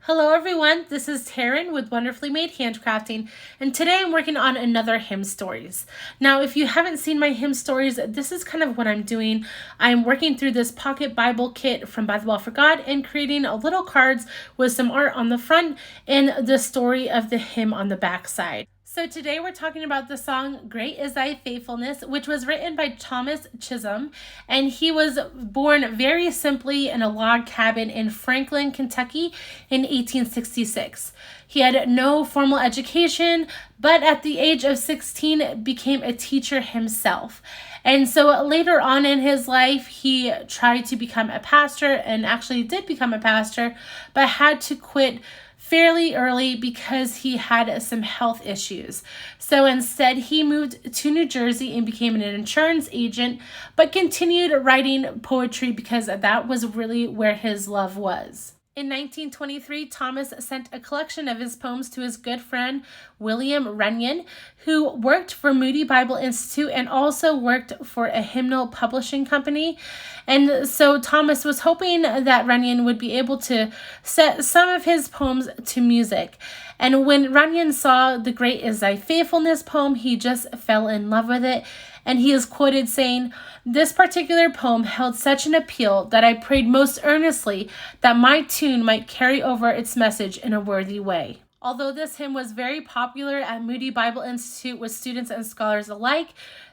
Hello everyone, this is Taryn with Wonderfully Made Handcrafting, and today I'm working on another hymn stories. Now, if you haven't seen my hymn stories, this is kind of what I'm doing. I'm working through this pocket Bible kit from By the Well for God and creating little cards with some art on the front and the story of the hymn on the back side. So today we're talking about the song Great Is Thy Faithfulness, which was written by Thomas Chisholm, and he was born very simply in a log cabin in Franklin, Kentucky in 1866. He had no formal education, but at the age of 16 became a teacher himself. And so later on in his life, he tried to become a pastor and actually did become a pastor, but had to quit fairly early because he had some health issues. So instead, he moved to New Jersey and became an insurance agent, but continued writing poetry because that was really where his love was. In 1923, Thomas sent a collection of his poems to his good friend, William Renyon, who worked for Moody Bible Institute and also worked for a hymnal publishing company. And so Thomas was hoping that Renyon would be able to set some of his poems to music. And when Renyon saw the Great Is Thy Faithfulness poem, he just fell in love with it. And he is quoted saying, "This particular poem held such an appeal that I prayed most earnestly that my tune might carry over its message in a worthy way." Although this hymn was very popular at Moody Bible Institute with students and scholars alike,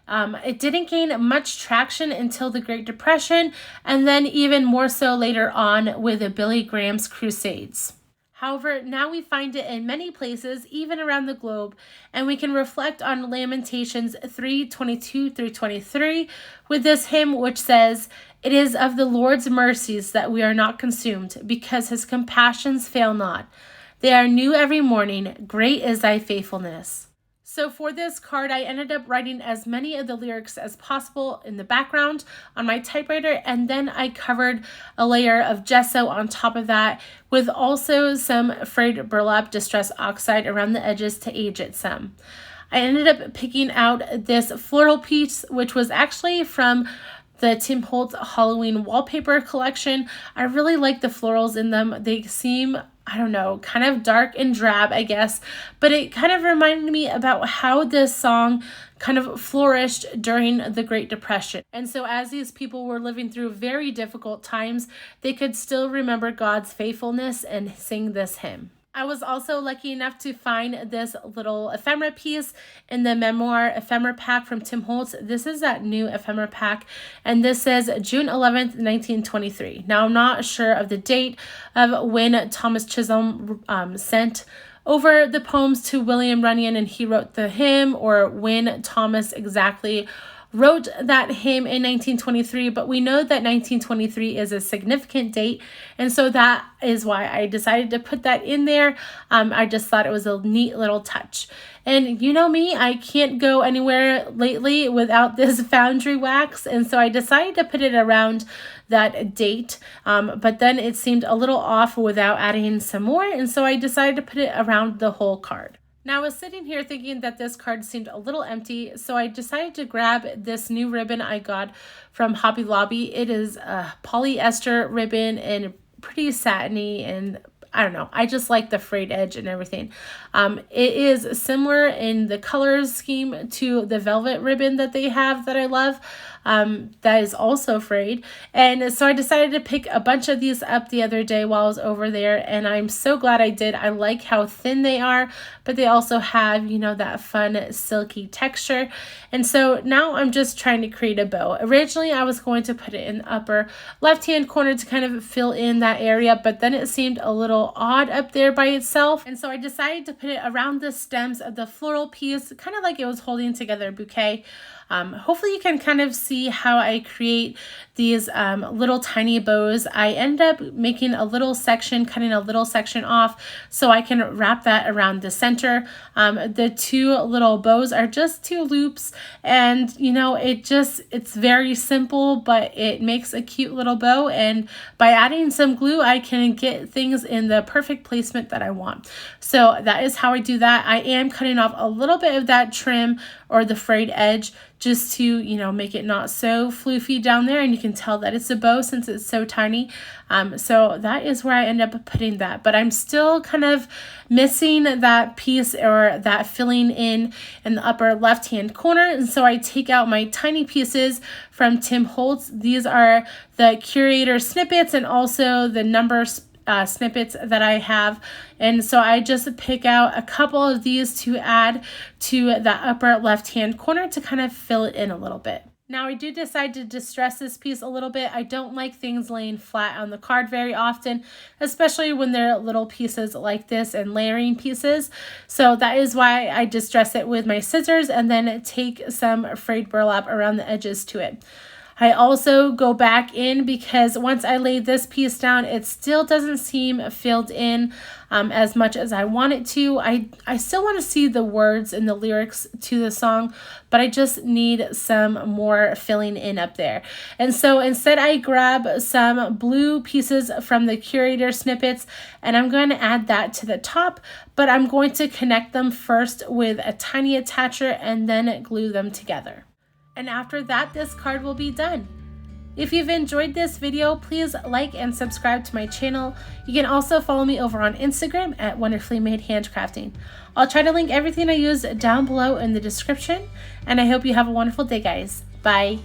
it didn't gain much traction until the Great Depression, and then even more so later on with the Billy Graham's Crusades. However, now we find it in many places, even around the globe, and we can reflect on Lamentations 3:22 through 23 with this hymn which says, "It is of the Lord's mercies that we are not consumed, because his compassions fail not. They are new every morning. Great is thy faithfulness." So for this card, I ended up writing as many of the lyrics as possible in the background on my typewriter, and then I covered a layer of gesso on top of that with also some frayed burlap distress oxide around the edges to age it some. I ended up picking out this floral piece, which was actually from the Holtz Halloween wallpaper collection. I really like the florals in them. They seem, I don't know, kind of dark and drab, I guess, but it kind of reminded me about how this song kind of flourished during the Great Depression. And so as these people were living through very difficult times, they could still remember God's faithfulness and sing this hymn. I was also lucky enough to find this little ephemera piece in the Memoir ephemera pack from Tim Holtz. This is that new ephemera pack, and this says June 11th, 1923. Now, I'm not sure of the date of when Thomas Chisholm sent over the poems to William Renyon and he wrote the hymn, or when Thomas exactly wrote that hymn in 1923, but we know that 1923 is a significant date, and so that is why I decided to put that in there. I just thought it was a neat little touch. And you know me, I can't go anywhere lately without this Foundry Wax, and so I decided to put it around that date, but then it seemed a little off without adding some more, and so I decided to put it around the whole card. Now, I was sitting here thinking that this card seemed a little empty, so I decided to grab this new ribbon I got from Hobby Lobby. It is a polyester ribbon and pretty satiny, and I don't know, I just like the frayed edge and everything. It is similar in the color scheme to the velvet ribbon that they have that I love. That is also frayed. And so I decided to pick a bunch of these up the other day while I was over there, and I'm so glad I did. I like how thin they are, but they also have, you know, that fun silky texture. And so now I'm just trying to create a bow. Originally, I was going to put it in the upper left-hand corner to kind of fill in that area, but then it seemed a little odd up there by itself. And so I decided to put it around the stems of the floral piece, kind of like it was holding together a bouquet. Hopefully you can kind of see how I create these little tiny bows. I end up making a little section, cutting a little section off so I can wrap that around the center. The two little bows are just two loops, and you know, it's very simple, but it makes a cute little bow, and by adding some glue I can get things in the perfect placement that I want. So that is how I do that. I am cutting off a little bit of that trim or the frayed edge, just to, you know, make it not so floofy down there, and you can tell that it's a bow since it's so tiny. So that is where I end up putting that, but I'm still kind of missing that piece or that filling in the upper left hand corner, and so I take out my tiny pieces from Tim Holtz. These are the Currator snippets and also the number snippets that I have, and so I just pick out a couple of these to add to the upper left hand corner to kind of fill it in a little bit. Now I do decide to distress this piece a little bit. I don't like things laying flat on the card very often, especially when they're little pieces like this and layering pieces. So that is why I distress it with my scissors and then take some frayed burlap around the edges to it. I also go back in because once I lay this piece down, it still doesn't seem filled in as much as I want it to. I still want to see the words and the lyrics to the song, but I just need some more filling in up there. And so instead I grab some blue pieces from the Currator snippets and I'm going to add that to the top, but I'm going to connect them first with a tiny attacher and then glue them together. And after that, this card will be done. If you've enjoyed this video, please like and subscribe to my channel. You can also follow me over on Instagram at Wonderfully Made Handcrafting. I'll try to link everything I use down below in the description, and I hope you have a wonderful day, guys. Bye.